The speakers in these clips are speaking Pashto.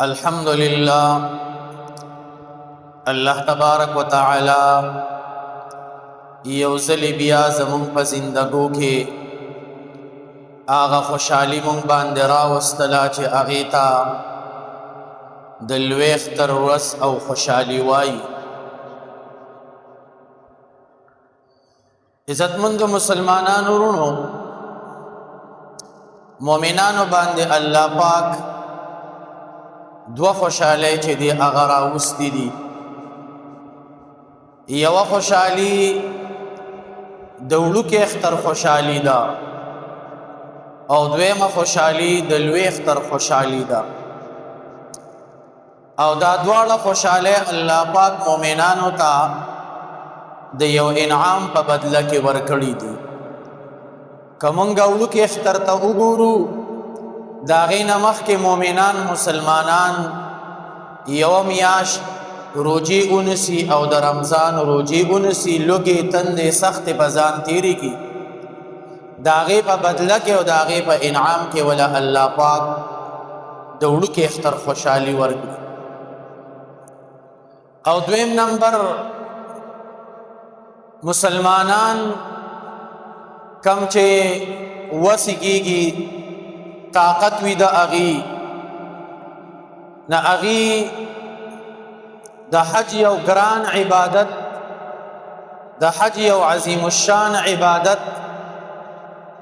الحمدللہ اللہ تبارک و تعالی یو ځلی بیا زمون په زندګو کې هغه خوشحالي مونږ باندې راوستله چې هغې ته د لوی اختر ورځ او خوشحالي وایي. عزتمندو مسلمانانو ورونو، مؤمنانو باندې الله پاک دوه خوشحالۍ چې دی هغه راوستي دي. یوه خوشحالي د وړوکې اختر خوشحالي ده او دویمه خوشحالي د لوی اختر خوشحالي ده، او دا دواړه خوشحالۍ الله پاک مؤمنانو ته د یو انعام په بدله کې ورکړي دي. که مونږ وړوکې اختر ته وګورو، د هغې نه مخکې مؤمنان مسلمانان یوه میاشت روجې ونیسي او د رمضان روجې ونیسي، لوږې تندې سختې په ځان تېرې کړي. د هغې په بدله کې او د هغې په انعام کې وله الله پاک د وړوکې اختر خوشحالي ورکړي. او دویم نمبر، مسلمانان کم چې وسې کېږي، طاقت وي د هغې نه، هغې د حج یو ګران عبادت، د حج یو عظیم الشان عبادت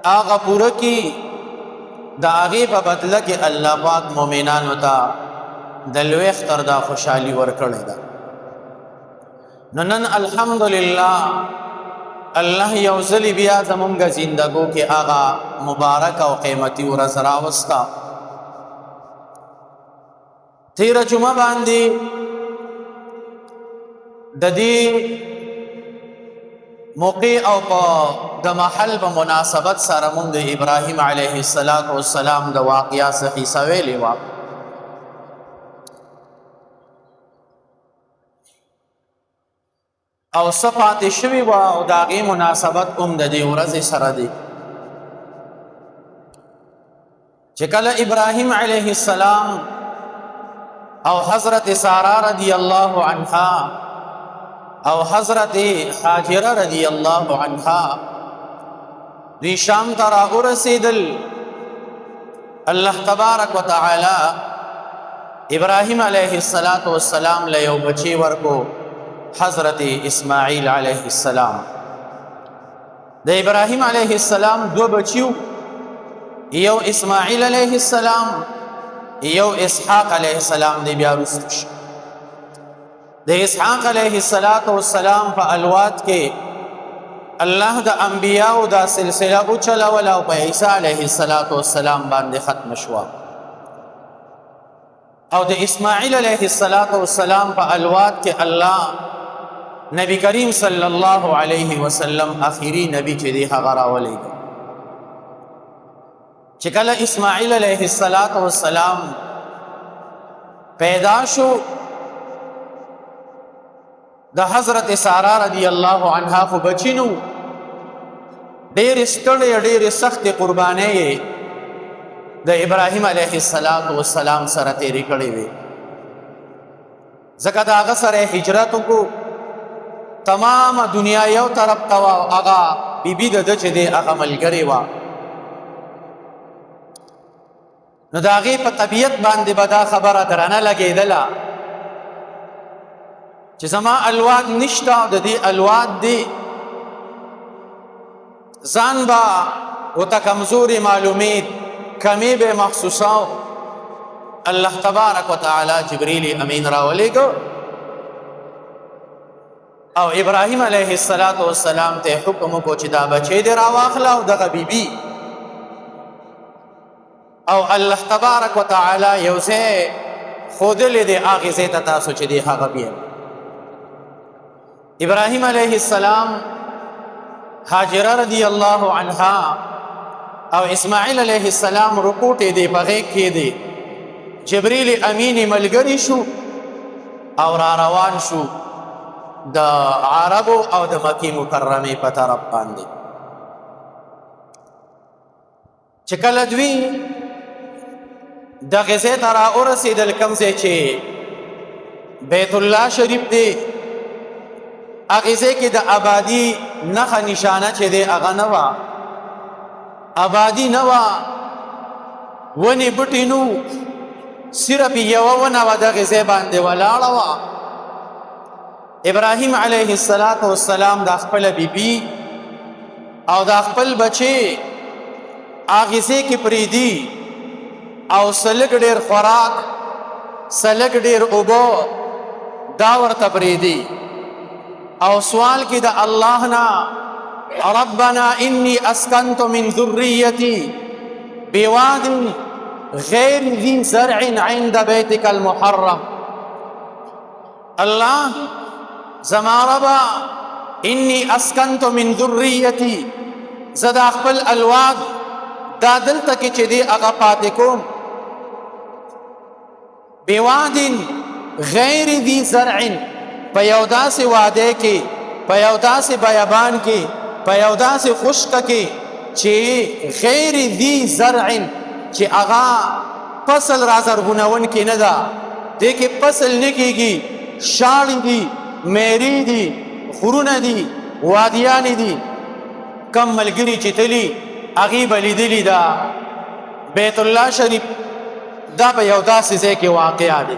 هغه پوره کړي. د هغې په بدله کې الله پاک مؤمنانو ته د لوی اختر دا خوشحالي ورکړې ده. نو نن الحمدلله الله یو ځلې بیا زمونږ زندګو کې هغه مبارک او قیمتي ورځ راوسته. تېره جمعه باندې د دې موقع او په د محل په مناسبت سره مونږ د ابراهیم علیه السلام د واقعیا څه قصه ویلې وه. او څه پاتې شوي وه او د هغې مناسبت هم د دې ورځې سره دی چې کله ابراهیم علیه السلام او حضرت ساره رضی الله عنها او حضرت هاجره رضی الله عنها دوی شام ته راورسېدل. الله تبارک و تعالی ابراهیم علیه السلام له یو بچی ورکو، حضرت اسماعیل علیه السلام. د ابراهیم علیه السلام دو بچیو، یو اسماعیل علیه السلام، یو اسحاق علیه السلام دی بیا وروسته شو. د اسحاق علیه السلام په الواد کې الله د انبیاو دا سلسله وچلوله او په عیسی علیه السلام باندې ختم شوه. او د اسماعیل علیه السلام په الواد کې الله نبی کریم صلی الله علیه وسلم آخري نبی چې دی هغه راولېږه. چې کله اسماعیل علیه السلام پیدا شو، د حضرت ساره رضی الله عنها خو بچی نو، ډېرې ستړې ډېرې سختې قربانۍ د ابراهیم علیه السلام سره تېرې کړې وې. ځکه د هغه سره هجرت وکړو، تمامه دنیا یو طرف ته وه، هغه بیبي د ده چې دی هغه ملګرې وه. نو د هغې په طبیعت باندې به دا خبره درنه لګېدله چې زما الواد نشته او د دې الواد دی ځان به ورته کمزوري معلومېد، کمی به محسوسه. الله تبارک و تعالی جبریل امین راولېږه او ابراهیم علیه السلام ته حکم وکړو چې دا بچی دې راواخله او دغه بیبي او الله تبارک و تعالی یو ځای ښودلی دی، هغې ځای ته تاسو چې دی هغه بیا ابراهیم علیه السلام، هاجره رضی الله عنها او اسماعیل علیه السلام رکوټې دی په غیږ کې دی. جبریل امین ملګری شو او را روان شو د عربو او د مکې مکرمې په طرف باندې. چې کله دوی دغه ځای ته را ورسېدل کوم ځای چې بیت الله شریف دی هغې ځای کې د آبادي نښه نشانه چې دی هغه نه وه آبادي نه وه ونې بوټي نه وو صرف یوه ونه وه دغې ځای باندې ولاړه وه ابراهیم علیه السلام دا خپله بیبي او دا خپل بچی هغې ځای کې پرېږدي او سلګ ډېر خوراک سلګ ډېر اوبه دا ورته پرېږدي او سوال کې د الله نه ربنا انی اسکنت من ذریتی بواد غیر ذی زرع عند بیتک المحرم الله زما ربا انی اسکنت من ذریتی زه دا خپل الواد دا دلته کې چې دی هغه پاتې کوم بواد غیر ذی زرع په یو داسې واده کې په یو داسې بیابان کې په یو داسې خشکه کې چې غیر ذی زرع چې هغه فصل را زرغونونکې نه ده دې کې فصل نه کېږي شاړې دي میرې دي غرونه دي وادیانې دي کم ملګري چې تلي هغې به لیدلي ده بیت الله شریف دا په یو داسې ځای کې واقع دی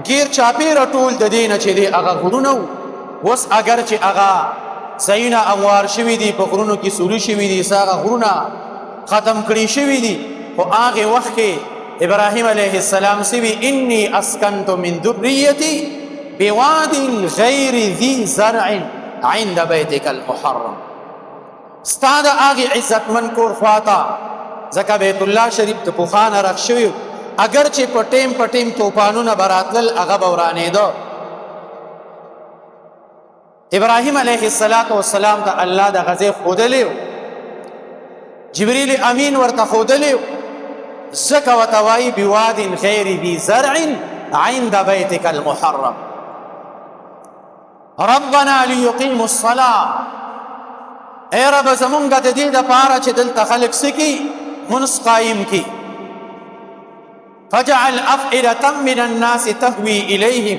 گیر چاپیره ټول د دې نه چې دی هغه غرونه وو اوس اگر چې هغه ځایونه اموار شوي دي په غرونو کې سوري شوي دي څه هغه غرونه ختم کړي شوي دي خو هغې وخت کې ابراهیم علیه السلام سوي انی اسکنت من ذریتی بواد غیر ذی زرع عند بیتک المحرم ستا د هغې عزتمن کور خواته ځکه بیت الله شریف د پخوا نه رخ شوي اگر چې په ټیم توپانونه به راتلل هغه به ورانېده ابراهیم علیه السلام ته الله دغه ځای ښودلی جبریل امین ورته ښودلی ځکه ورته وایي بواد غیر ذي زرع عند بیتک المحرم ربنا لیقیموا الصلاة ای رب زمونږ د دې دپاره چې دلته خلک څه کي منځ قایم کي فجعل افئدة من الناس تهوي الیهم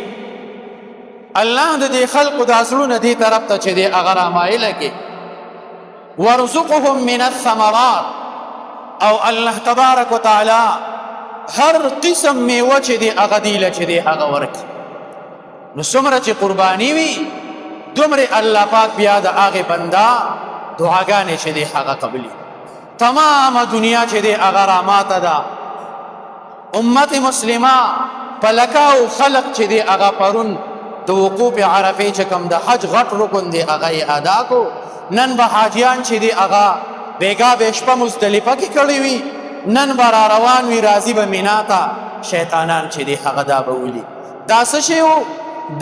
الله د دې خلقو دا زړونه دې طرف ته چې دی هغه رامایله کړي وارزقهم من الثمرات او الله تبارک وتعالی هر قسم میوه چې دی هغه دیله چې دی هغه ورکړي نو څومره چې قرباني وي دومره الله پاک بیا د هغې بنده دعاګانې چې دی هغه قبلي تمامه دنیا چې دی هغه راماته ده امت مسلمه په لکاو خلق چې دی هغه پرون د وقوف عرفې چې کوم د حج غټ رکن دی هغه یې ادا کو نن به حاجیان چې دی هغه بیګا به شپه مزدلفه کې کړی وي نن به را روان وي راځي به مینا ته شیطانان چې دی هغه دا به ولي دا څه شی و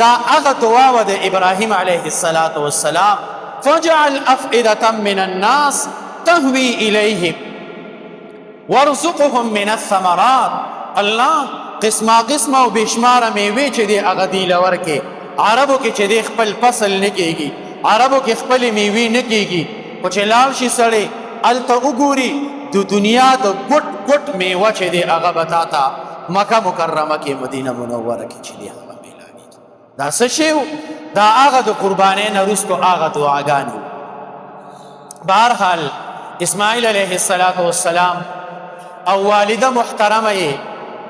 دا هغه دعا وه د ابراهیم علیه السلام فجعل افئدة من الناس تهوي الیهم وارزقهم من الثمرات الله قسمه او بشماره میوې چې دی هغه دیله ورکړي عربو کې چې دی خپل فصل نه کېږي عربو کې خپلې میوې نه کېږي خو چې لاړ شي سړی هلته وګوري د دنیا د ګوټ ګوټ میوه چې دی هغه به تا ته مکه مکرمه کې مدینه منوره کې چې دی هغه میلاویږي دا څه شی دا هغه د قربانۍ نه وروستو هغه دعاګانې بهرحال اسماعیل علیه السلام او والده محترمه یې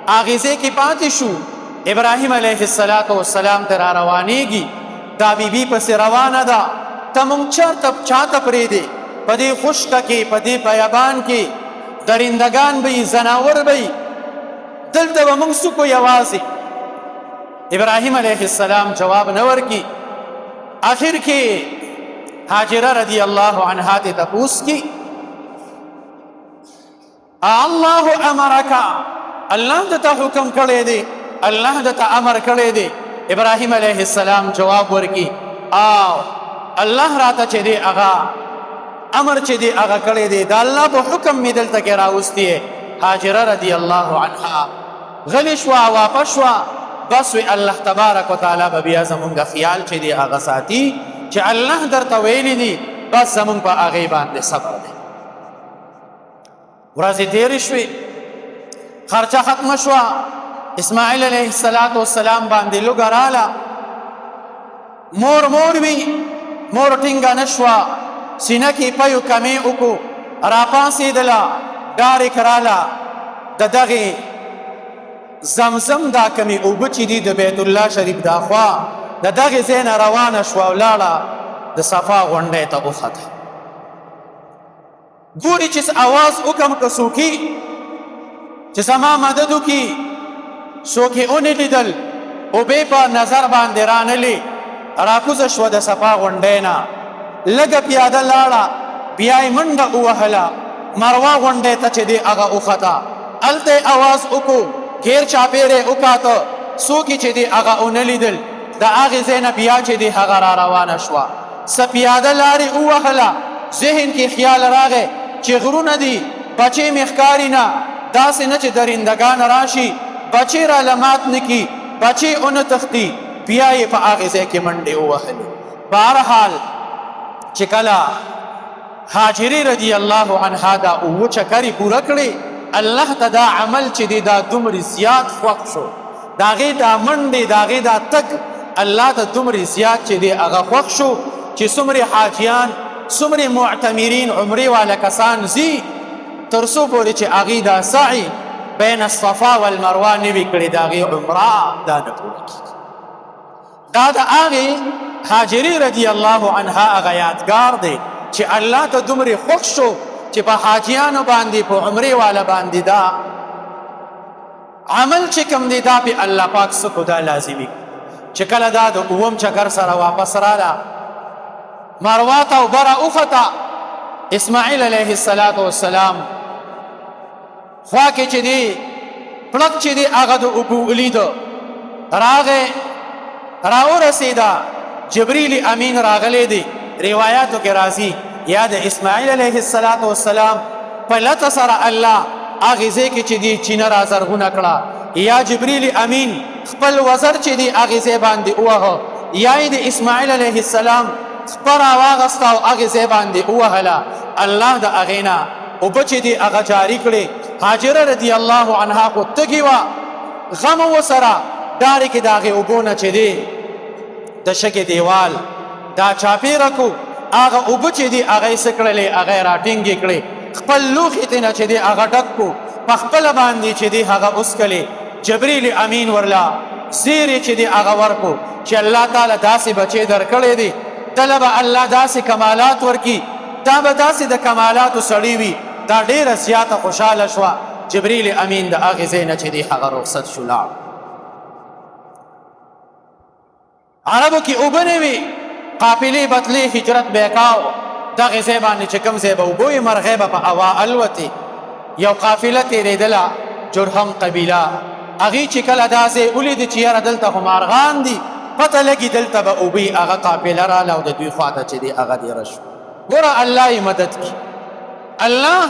هغې ځای کې پاتې شو ابراهیم علیه السلام ته را روانېږي دا بیبي پسې روانه ده ته مونږ چاته پرېږدې په دې خشکه کې په دې بیابان کې درندګان به یي ځناور به یي دلته به مونږ څوک یوازې ابراهیم علیه السلام جواب نه ورکي آخر کې هاجره رضی الله عنها ته تپوس کی الله امرک الله دته حکم کړی دی الله دته امر کړی دی ابراهیم علیه السلام جواب ورکی او الله راته چې دی هغه امر چې دی هغه کړی دی دا الله په حکم می دلته کې راوستی هاجره رضی الله عنها غلی شوه واپس شوه بس وی الله تبارک وتعالی به بیا زمونږ خیال چې دی هغه ساتي چې الله درته ویلی دی بس زمونږ په هغې باندې صبر دی ورځې تېرې شوې خرچه ختم شوه. اسماعیل علیه السلام باندې لوږه راله. مور وي، مور ټینګه نه شوه، سینه کې پیو کمې وکړو، راپاڅېدله، ډارې کراله. د دغې زمزم دا کمې اوبه چې دي د بیت الله شریف دا خوا، د دغې ځای نه روانه شوه او لاړه د صفا غونډۍ ته وخته. ګوري چې اواز وکم که څوکي چې زما مدد وکړي، څوک یې ونه لیدل، اوبې په نظر باندې رانلې، راکوزه شوه د صفا غونډۍ نه، لږه پیاده لاړه، بیا یې منډه ووهله مروه غونډۍ ته چې دی هغه وخته. هلته یې اواز وکړو، غیر چاپېره وکاته، څوک یې چې دی هغه ونه لیدل. د هغې ځای نه بیا چې دی هغه را روانه شوه، څه پیاده لارې ووهله. ذهن کې خیال راغی چې غرونه دي، بچې مې ښکاري نه، داسې نه چې درندګان راشي بچې را لمات نه کي، بچې ونه تښتي. بیا یې په هغې ځای کې منډې ووهلې. بهرحال چې کله هاجرې رضی الله عنها دا اووه چکرې پوره کړې، الله ته دا عمل چې دی دا دومره زیات خوښ شو، د هغې دا منډې، د هغې دا تګ الله ته دومره زیات چې دی هغه خوښ شو چې څومره حاجیان، څومره معتمرین، عمرې والا کسان ځي، تر څو پورې چې هغې دا سعی بین الصفا والمروه نه وي کړې، د هغې عمره دا نه پوره کېږي. دا د هغې هاجرې رضی الله عنها هغه یادګار دی چې الله ته دومره خوښ شو چې په حاجیانو باندې، په عمرې والا باندې دا عمل چې کوم دی دا پې الله پاک څه کو دا لازمي. چې کله دا د اووم چکر سره واپس راله، مروه ته اوبه را وخته، اسماعیل علیه السلام خوا کې چې دی پړک چې دی هغه د اوبو ولیده، راغی راورسېده، جبریل امین راغلی دی. روایاتو کې راځي یا د اسماعیل علیه السلام په لته سره الله هغې ځای کې چې دی چینه را زرغونه کړه، یا جبریل امین خپل وزر چې دی هغې ځای باندې ووهه، یا یې د اسماعیل علیه السلام خپه راواغسته او هغې ځای باندې ووهله. الله د هغې نه اوبه چې دی هغه جاري کړې. هاجره رضی الله عنها خو تږې وه، غم ورسره، ډارې کې د هغې اوبو نه چې دی د شګې دیوال دا چاپېره کړو، هغه اوبه چې دی هغه یې څه کړلې، هغه یې راټینګې کړې، خپل لوښي ته نه چې دی هغه ډک کړو، په خپله باندې چې دی هغه وڅکلې. جبریل امین ورله زیری چې دی هغه ورکړو چې الله تعالی داسې بچې درکړی دی، دله به الله داسې کمالات ورکي، دا به داسې د کمالاتو سړی وي. دا ډېره زیاته خوشحاله شوه. جبریل امین د هغې ځای نه چې دی هغه رخصت شو لاړ. عربو کې اوبه نه وي، قافلې بتلې هجرت به یې کاو، دغې ځای باندې چې کوم ځای به اوبه وي، مرغۍ به په هوا الوتې. یو قافله تېرېدله، جرهم قبیله، هغې چې کله دا ځای ولیدې چې یاره دلته خو مارغان دي، پته لګي دلته به اوبه، هغه قافله راله او د دوی خواته چې دی هغه دېره شو. ګوره الله یې مدد کړي، الله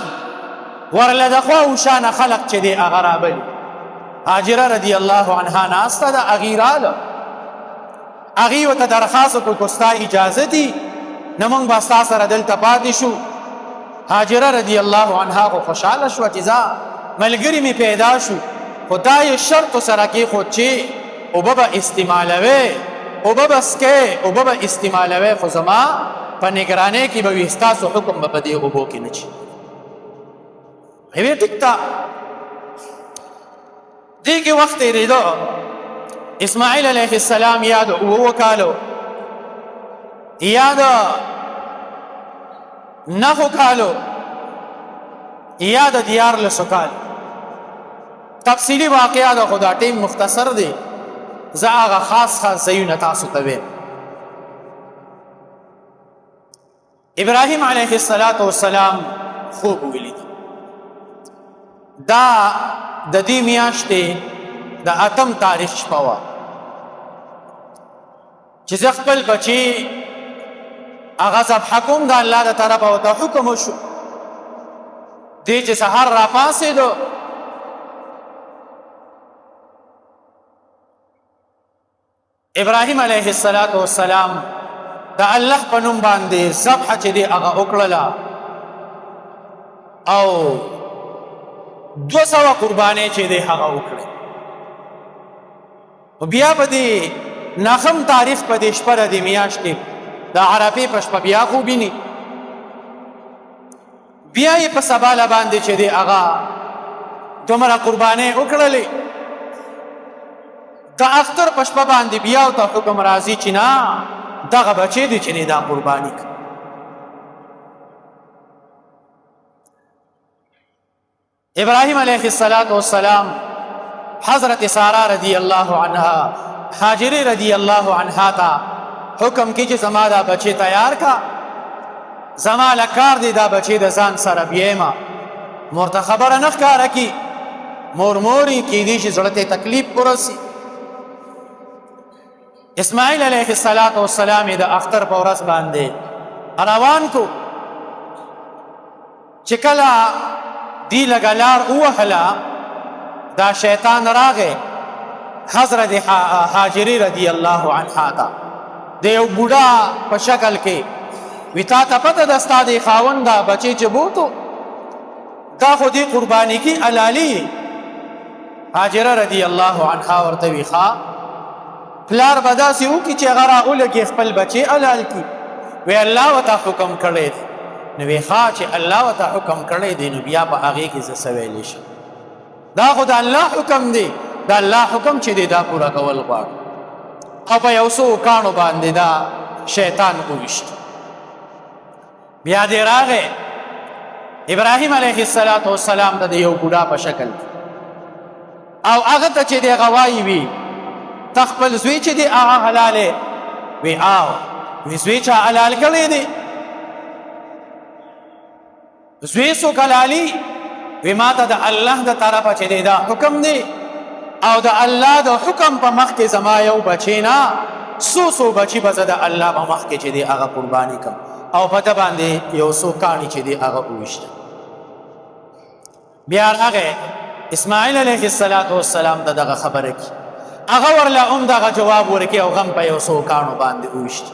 ورله د خوا وشانه خلق چې دی هغه رابلي. هاجره رضی الله عنها ناسته ده، هغې راله، هغې ورته درخواست وکړو که ستا اجازه دي نه موږ به ستا سره دلته پاتې شو. هاجره رضی الله عنها خو خوشحاله شوه چې ځه ملګري مې پیدا شو، خو دا یې شرط سره کېښود چې اوبه به استعمالوې، اوبه به څکې، اوبه به استعمالوې، خو زما په نګرانۍ کې به وي، ستاسو حکم به په دې اوبو کې نه چي. ویې ټیک ده. دې کې وخت تېرېده، اسماعیل علیه السلام یا د اووه کالو یا د نهو کالو یا د دیارلسو کالو، تفصیلي واقعه ده، خو دا ټیم مختصر دی، زه هغه خاص ځایونه تاسو ته ویم. ابراهیم علیه السلام خوب ولید. دا د دې میاشتې د اتم تاریخ شپه وه چې زه خپل بچي هغه ذبحه کوم، د الله د طرفه ورته حکم وشو. دی چې سهار راپاڅېدو، ابراهیم علیه السلام د الله په نوم باندې ذبحه چې دی هغه وکړله، او 200 قربانۍ چې دی هغه وکړې. بیا په دې ناخم تاریخ په دې شپه د میاشتې د عرفې په شپه بیا خوب ویني، بیا یې په سباله باندې چې دی هغه دومره قربانۍ وکړلې. د اختر په شپه باندې بیا ورته حکم راځي چې نه دغه بچی دی چې دی دا قرباني کړه. ابراهیم علیه السلام حضرت سارا رضی الله عنها هاجری رضی الله عنها ته حکم کی چې زما دا بچی تیار کا، زما لکار دی دا بچی د ځان سره بیما. مورته خبره نه ښکاره کی، مورموري کیدی چې زړه ته تکلیف ورسی. اسماعیل علیه السلام د اختر په ورځ باندې روان کو، چې کله دی لږه لار ووهله دا شیطان راغی حضرت هاجری رضی الله عنها ته د یو بوډا په شکل کې، وی تا ته پته ده ستا د خاوند دا بچی چې بوتو دا خو دې قرباني کی علالي. هاجره رضی الله عنها ورته وی ښه پلار به داسې وکړي چې هغه راولګي خپل بچی علال کي. وی الله ورته حکم کړی دی. نو وی ښه چې الله ورته حکم کړی دی نو بیا په هغې کې زه څه ویلی شم؟ دا خو د الله حکم دی، د الله حکم چې دی دا پوره کول غواړو. او په یو څو کاڼو باندې دا شیطان وویشت. بیا دې راغی ابراهیم علیه السلام ته د یو بوډا په شکل او هغه ته چې دی غوایي وي ته خپل زوی چې دی هغه حلالې وی آو وی زوی چا حلال کړی دی؟ زوی څوک حلالي؟ وی ما ته د الله د طرفه چې دی دا حکم دی او د الله د حکم په مخ کې زما یو بچی نه څو بچي به زه د الله په مخ کې چې دی هغه قرباني کړم او په ده باندې یو څو کاڼي چې دی هغه وویشته. بیا راغی اسماعیل علیه السلام ته دغه خبره کړي، هغه ورله هم دغه جواب ورکړي او غم په یو څو کاڼو باندې وویشت.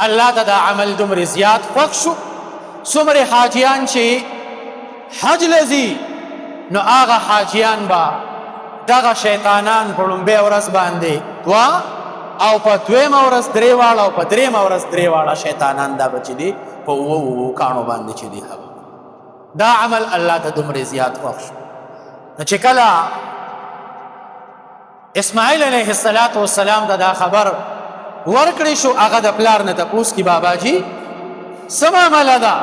الله ته دا عمل دومره زیات خوښ شو، څومره حاجیان چې حج لځي نو هغه حاجیان به دغه شیطانان په لومبۍ ورځ باندې دوه او په دویمه ورځ درې واړه او په درېیمه ورځ درې واړه شیطانان دا به چې دي په اووه کاڼو باندې چې دي هغه دا عمل الله ته دومره زیات خوښ شو. نو چې کله اسماعیل علیه السلام ته دا خبر ورکړی شو، هغه د پلار نه تپوس کی باباجي څه معامله ده؟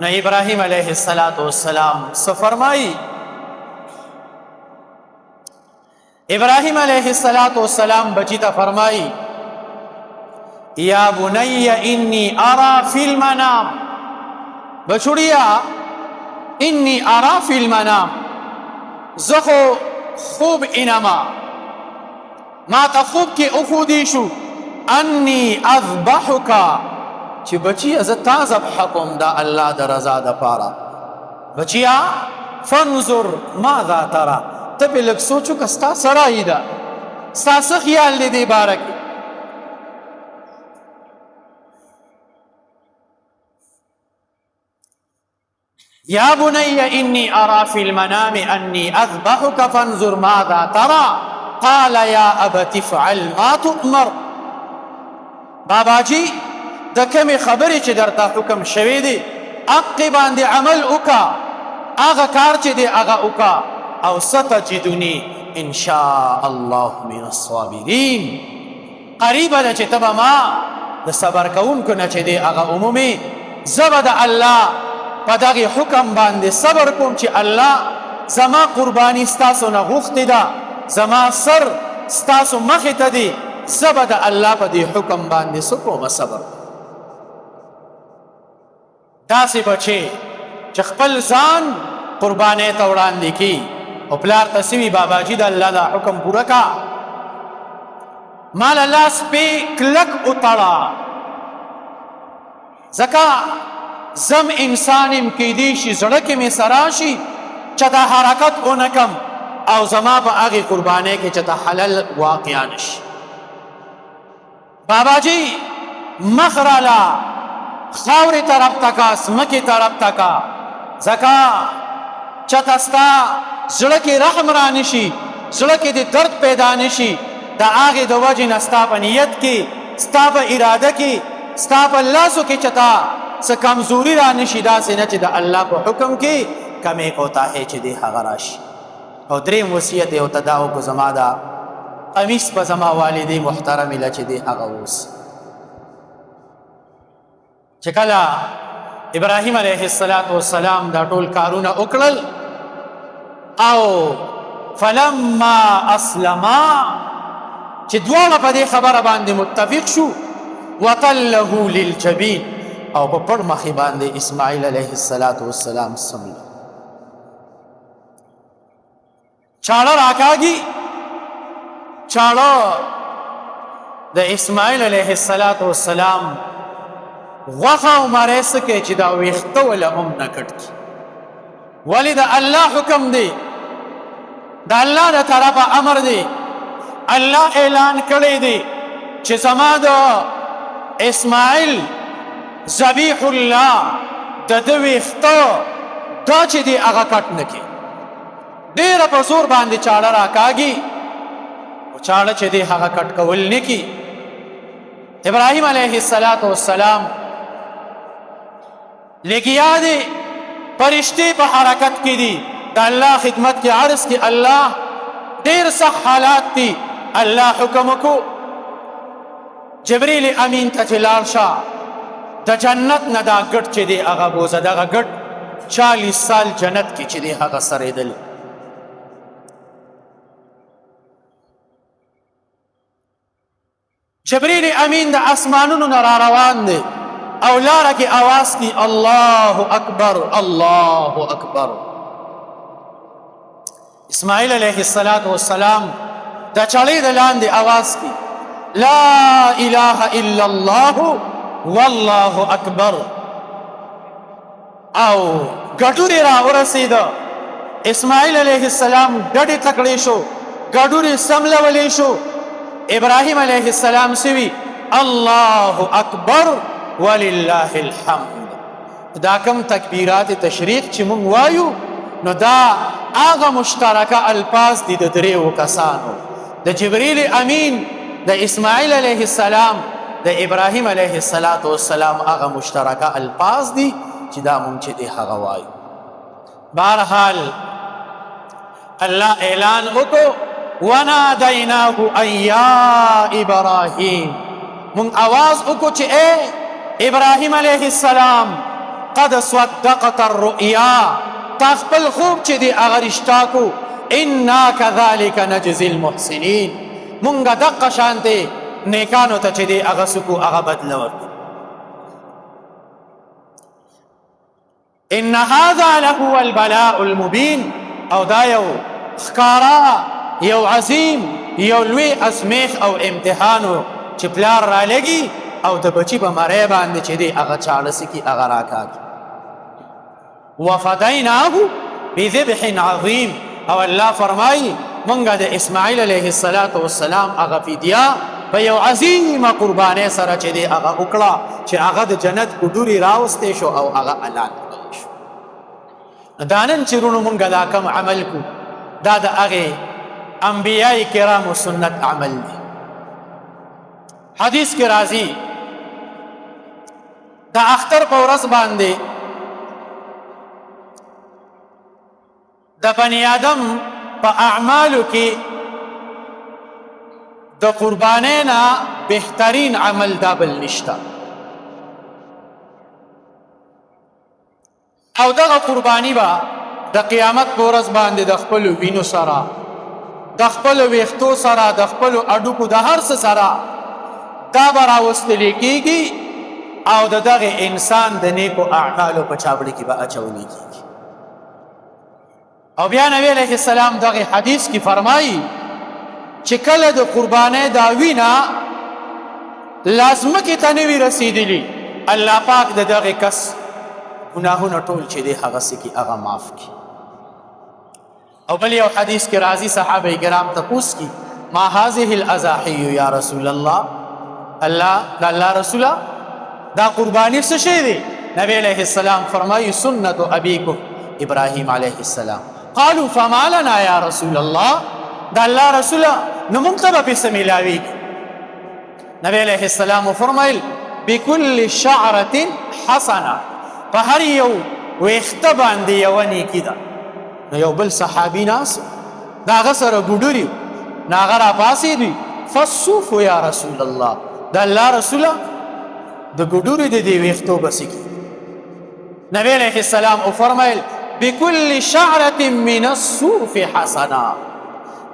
نو ابراهیم علیه السلام څه فرمایي؟ ابراهیم علیه السلام بچی ته فرمایي یا بنی انی ارى فی المنام، بچوړیا انی ارى فی المنام، زه خو خوب اینما ما ته خوب کې اخودی شو انی اذبحک چې بچی زه تا ذبح کوم د الله د رضا دپاره. بچیا فانظر ماذا ترى، ته پې لږ سوچ وکړه ستا څه رایې ده، ستا څه خیال دی دې باره کې؟ یا بنی انی ارى فی المنام انی اذبحک فانظر ماذا ترى قال یا ابت افعل ما تؤمر. باباجی د کمې خبرې چې درته حکم شوی دی حقې باندې عمل وکړه، هغه کار چې دی هغه وکړه او ستجدنی ان شاء الله من الصابرین. قریبه ده چې ته به ما د صبر کوونکو نه چې دی هغه عمومي زه به د الله په دغې حکم باندې صبر کوم چې الله زما قرباني ستاسو نه غوښتې ده، زما سر ستاسو مخې ته دی، زه به د الله په دې حکم باندې څه کومه صبر. داسې بچې چې خپل ځان قربانۍ ته وړاندې کي او پلار ته څه وي باباجي د الله دا حکم پوره کا، مال لاس پې کلک وتړه، ځکه زم انسان یم کیدی شي زړه کې مې څه راشي چې دا حرکت ونه کم او زما په هغې قربانۍ کې چې دا حلال واقع نه شي. باباجي مخ راله خاورې طرف ته کا، ځمکې طرف ته کا، ځکه چته ستا زړه کې رحم را نشي، زړه کې د درد پیدا نشي، د هغې د وجې نه ستا په نیت کې، ستا په اراده کې، ستا په لاسو کې چته څه کمزوري را نشي، داسې نه چې د الله په حکم کې کمې کوتاهۍ چې دی هغه راشي. او دریم وصیت یې ورته دا وکړو زما دا قمیص په زما والدې محترمې له چې دی هغه اوس. چې کله ابراهیم علیه السلام دا ټول کارونه وکړل او فلما اسلما چې دواړه په دې خبره باندې متفق شو وتله للجبین او په پړ مخې باندې اسماعیل علیه السلام سمل چاړه راکاږي، چاړه د اسماعیل علیه السلام غوښه او مری څه کوي چې دا ویښته وله هم نه کټ کړي. ولې د الله حکم دی، د الله د طرفه امر دی، الله اعلان کړی دی چې زما د اسماعیل ذبیح الله د ده ویښته دا چې دی هغه کټ نه کړي. ډېره په زور باندې چاړه راکاږي او چاړه چې دی هغه کټ کول نه کړي. ابراهیم علیه السلام لګیا دی، فرشتې په حرکت کې دي، د الله خدمت کې عرض کې الله ډېر سخت حالات دي. الله حکم وکړو جبریل امین ته چې لاړ شه د جنت نه دا ګټ چې دی هغه بوزه، دغه ګټ 40 سال جنت کې چې دی هغه سرېدلی. جبریل امین د اسمانونو نه را روان دی او لاره کې آواز کی الله اکبر الله اکبر. اسماعیل علیه السلام د چړې د لاندې آواز کی لا اله الا الله والله اکبر. او ګډورې را ورسېده، اسماعیل علیه السلام ډډې تکړې شو، ګډورې سملولې شو. ابراهیم علیه السلام سوي الله اکبر ولله الحمد. دا کم تکبیرات تشریق چې مونږ وایو نو دا هغه مشترکه الفاظ دي د دریو کسانو، د جبریل امین، د اسماعیل علیه السلام، د ابراهیم علیه السلام هغه مشترکه الفاظ دي چې دا مونږ چې دی هغه وایو. بهرحال الله اعلان وکړو ونادیناه ان یا ابراهیم، مونږ آواز وکړو چې اے ابراهیم علیه السلام قد صدقت الرؤیا، تا خپل خوب چې دی هغه رښتا کو. انا کذلک نجزی المحسنین، مونږ دقه شانتې نیکانو ته چې دی هغه سکو هغه بدله ورکړو. ان هذا لهو البلاء المبین، او دا یو ښکارا، یو عظیم، یو لوی ازمیښت او امتحانو چې پلار را لګي او د بچی په مری باندې چې دی هغه چاړه سکي هغه راکاږي. وفدیناه بذبح عظیم، او الله فرمایي مونږ د اسماعیل علیه السلام هغه فدیه په یو عظیمه قربانۍ سره چې دی هغه وکړه چې هغه د جنت ګډورې راوستې شو او هغه اعلان کړل شو. دا نن چې وروڼو مونږ دا کم عمل کو دا د هغې انبیاء کرامو سنت عمل دی. حدیث کې راځي د اختر په ورځ باندې د بني آدم په اعمالو کې د قربانۍ نه بهترین عمل دا بل نشته. او دغه قرباني به د قیامت په ورځ باندې د خپلو وینو سره، د خپلو ویښتو سره، د خپلو اډوکو د هر څه سره دا به راوستلی کېږي او د دغه انسان د نیکو اعمالو په چاپړې کې به اچولی کېږي. او بیا نبی علیه السلام دغه حدیث کې فرمایي چې کله د قربانۍ دا وینه لازمکې ته نه وي رسېدلي، الله پاک د دغه کس ګناهونه ټول چې دی هغه څه کې هغه معاف کړي. او بل یو حدیث کې راځي صحابه کرام تپوس کی ما هذه الاضاحی یا رسول الله، الله رسوله دا قربانی څه شی دی؟ نبی علیہ السلام فرمایي سنت ابیکم ابراهیم علیه السلام. قالوا فما لنا یا رسول الله، دا الله رسوله نو مونږ ته به پیسه میلاویږي. نبی علیه السلام وفرمایل بكل شعرة حسنه، په هر یو ویښته باندې یوه نیکي ده. نو یو بل صحابي ناست د هغه سره ګوډري، نو هغه راپاڅېدی فالصوف یا رسول الله، د الله رسوله د ګوډري د دې ویښتو بسې کي. نبی علیه السلام وفرمایل بكل شعرة من الصوف حسنه،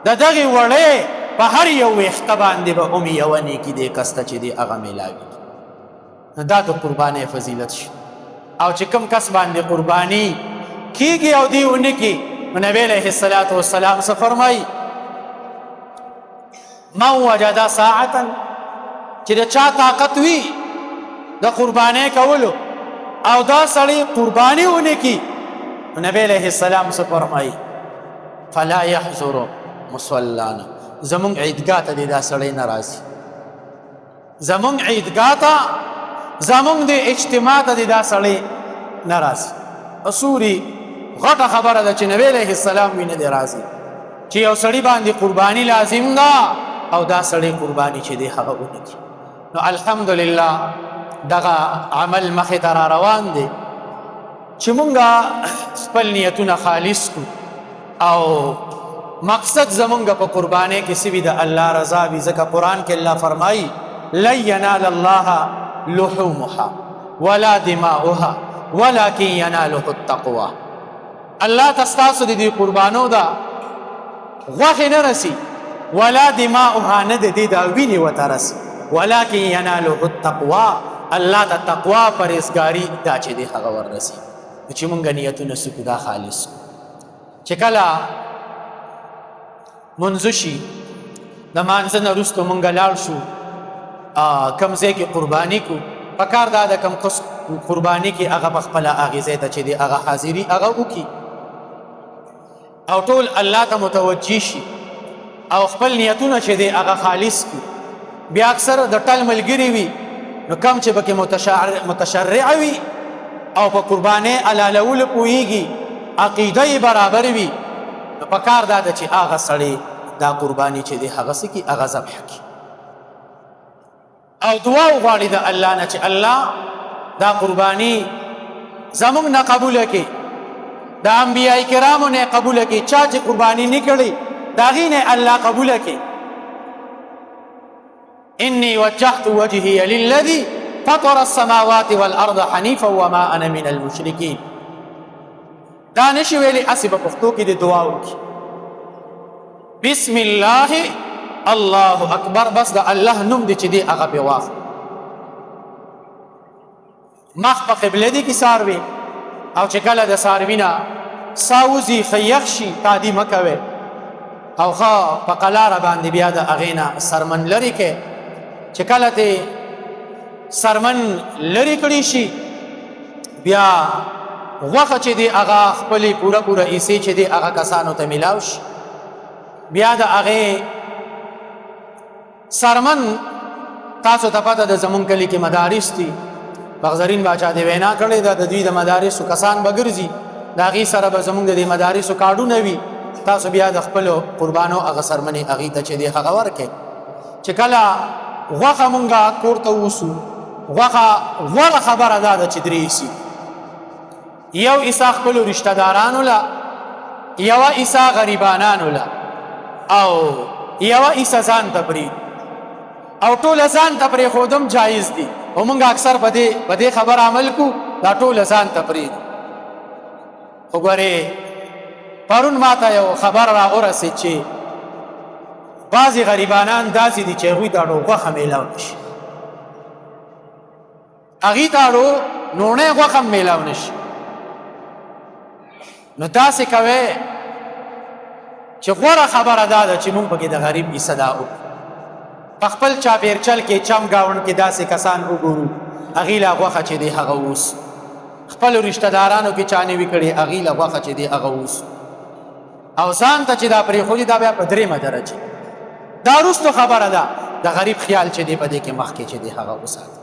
د دغې وړۍ په هر یو ویښته باندې به هم یوه نیکي دی کس ته چې دی هغه میلاوي. نو دا د قربانۍ فضیلت شي. او چې کوم کس باندې قرباني کیږي او دی ونه کی، نو نبی علیه الصلاة والسلام څه فرمایي من وجد ساعة، چې د چا طاقت وي د قربانۍ کولو او دا سړی قرباني ونه کی، نو نبی علیه السلام څه فرمایي فلا يحضر مصلانا، زمونږ عیدګاه ته دا سړی نه راځي، زمونږ عیدګاه ته زمونږ د اجتماع ته دا سړی نه راځي. اصوري غټه خبره ده چې نبی علیه السلام وي نه دی راځي، چې یو سړي باندې قرباني لازم ده او دا سړی قرباني چې دی هغه ونه کړي. نو الحمدلله دغه عمل مخې ته را روان دی چې مونږه خپل نیتونه خالص کړو او مقصد زمونږ په قربانۍ کې څه وي د الله رضا وي. ځکه قرآن کې الله فرمایي لن ینال الله لحومها ولا دماؤها ولكن يناله التقوى. الله تستاسو د دې قربانو دا غوښې نه رسي، ولا دماؤها نه د دې دا وینې ورته رسي، ولكن يناله التقوى، الله ته تقوا پرهیزګاري دا چې دی هغه وررسي. چې مونږ نیتونه سکو دا خالص. چې کله منځ شي د مانځه نه وروسته مونږ لاړ شو کم ځای کې قرباني کو، پکار دا د کم قرباني کې هغه په خپله هغې ځای ته چې دی هغه حاضري هغه وکړي او ټول الله ته متوجه شي او خپل نیتونه چې دی هغه خالص کړي. بیا اکثر د ټل ملګري وي، نو کم چې پکې متشرع وي او په قربانۍ حلالولو پوهېږي، عقیده یې برابر وي، نو پکار دا ده چې هغه سړی دا قرباني چې دی هغه څه کړي هغه ذبح کړي او دعا وغواړي د الله نه چې الله دا قرباني زمونږ نه قبوله کړي، د انبیاء کرامو نه قبوله کړي. چا چې قرباني نه کړي د هغې نه الله قبوله کړي. انی وجهت وجهي للذي فطر السماوات والارض حنيفا وما انا من المشركين. دا نشي ویلي هسې په پښتو کې د دعا وکړي بسم الله الله اکبر، بس د الله نوم دی چې دی هغه پې واخلو. مخ په قبله دی کې څاروي او چې کله د څاروي نه سا وځي ښه یخ شي تادي مه کوئ او ښه په قلاره باندې بیا د هغې نه سرمن لرې کړئ. چې کله تې سرمن لرې کړي شي بیا غوښه چې دی هغه خپلې پوره پوره حصې چې دی هغه کسانو ته میلاو شي. بیا د هغې سرمن تاسو ته پته د زمونږ کلي کې مدارس دي، بغزرین باچا دې وینا کړې ده د دوی د مدارسو کسان به ګرځي، د هغې سره به زمونږ د دې مدارسو کارډونه وي. تاسو بیا د خپلو قربانو هغه سرمنې هغې ته چې دی هغه ورکړئ. چې کله غوښه مونږه کور ته ووسو، غوره خبره دا ده چې درې حصې، یو حصه خپلو رشته دارانو له، یوه حصه غریبانانو له او یوه حصه ځان ته پرېږدو او ټوله ځان ته پرېښودم جایز دي. او مونږ اکثر په دې خبر عمل کو دا ټوله ځان ته پرېږدو. خو ګورې پرون ما ته یو خبر را ورسېد چې بعضې غریبانان داسې دي چې هغوی ته اړو غوښه میلاو نه شي، هغې ته اړو نوڼۍ غوښه هم میلاو نه شي. نو داسې کوئ چې غوره خبره دا ده چې مونږ پکې د غریب حصه دا وکړو. په خپل چاپېرچل کې چم ګاونډ کې داسې کسان وګورو هغې له غوښه چې دی هغه اوسو، خپلو رشته دارانو کې چا نه وي کړې هغې له غوښه چې دی هغه اوسو، او ځان ته چې دا پرېښودي دا بیا په درېیمه درجه دا وروستو خبره ده. د غریب خیال چې دی په دې کې مخکې چې دی هغه وساتي.